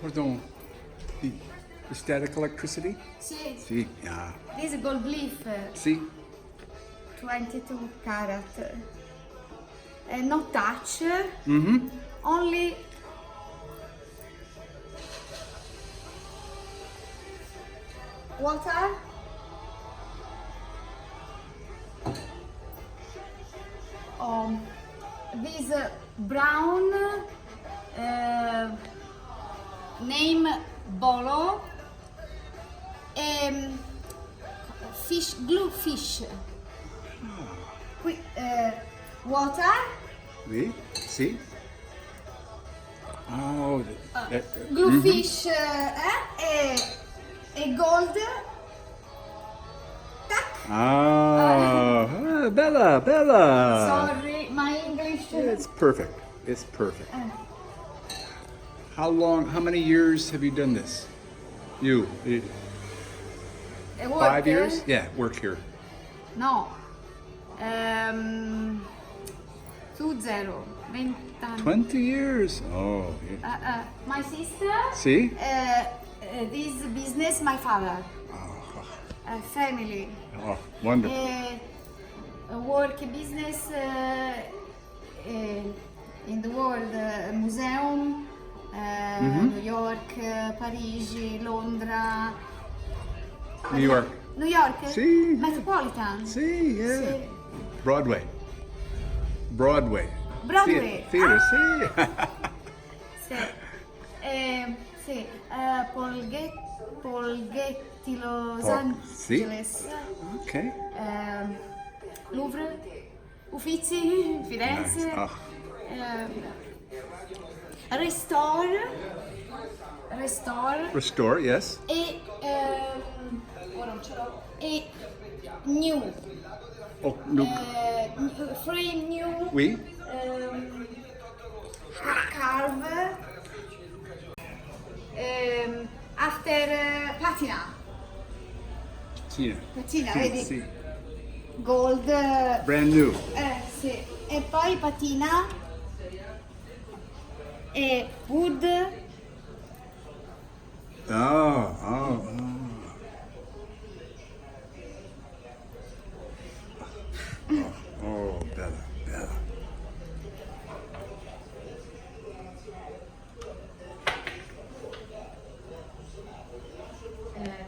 Pardon. The static electricity? Sì. See, yeah. This is gold leaf, See? 22 carat. No touch. Only water. This brown name bolo. Fish, glue fish. Water. Oui? See? Oh, Glue fish e gold. Tac. Bella, Bella. Sorry, my English. It's perfect. It's perfect. How many years have you done this? You? 5 years? Yeah, work here. No. 20 anni. 20 years? Oh, My sister. See? This business, my father. Family. Oh, wonderful. Work business in the world, museum, New York, Parigi, Londra. New York. New York? Sì. Metropolitan. See, yeah. Sì. Broadway. Broadway. Broadway. Theater, see? Sì. Sì. Polghetti, Los Sì. Angeles. Okay. Louvre. Uffizi, Firenze. Nice. Oh. Restore, yes. E ora non ce l'ho. E new. Oh, no. Frame new. Oui. Carve. After patina. Tina. Patina, Sì, vedi? sì. Gold. Brand new. Sì. E poi patina. E wood. Oh. Oh, Bella, Bella.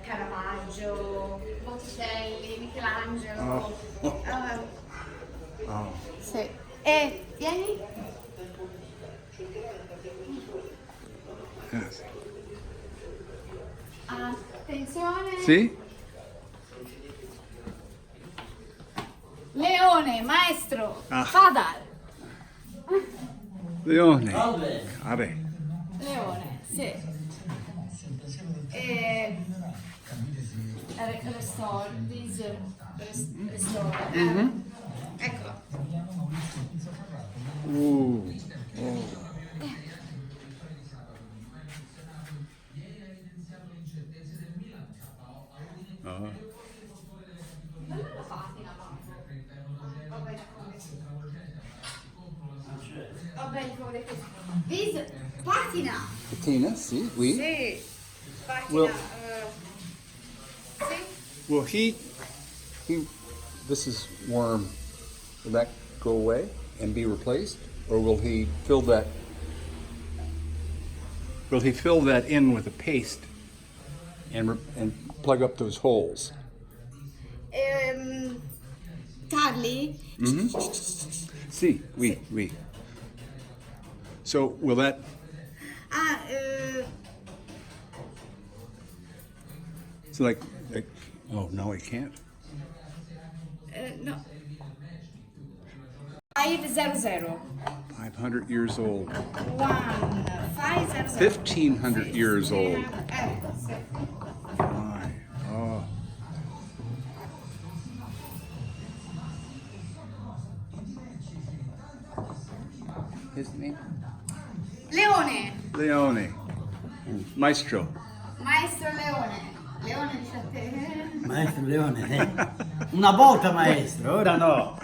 Caravaggio, Botticelli, Michelangelo. Oh. Sì. E vieni? Yes. Attenzione. See? Leone, maestro, Ah. father. Leone. Care. Leone, sì. Restore, this restore. Ecco. Oh. Vabbè, this patina. Patina, see? Oui. Sì. Patina. Well- Sì. Will he, this is worm, will that go away and be replaced? Or will he fill that in with a paste and plug up those holes? Carly. See, oui. So will that, so like, oh, no, he can't. No. 500. 500 years old. 500. 1,500 years old. Sì. My, oh. His name? Leone. Maestro. Maestro Leone. Leone dice a te. Maestro Leone, una volta maestro, ora no.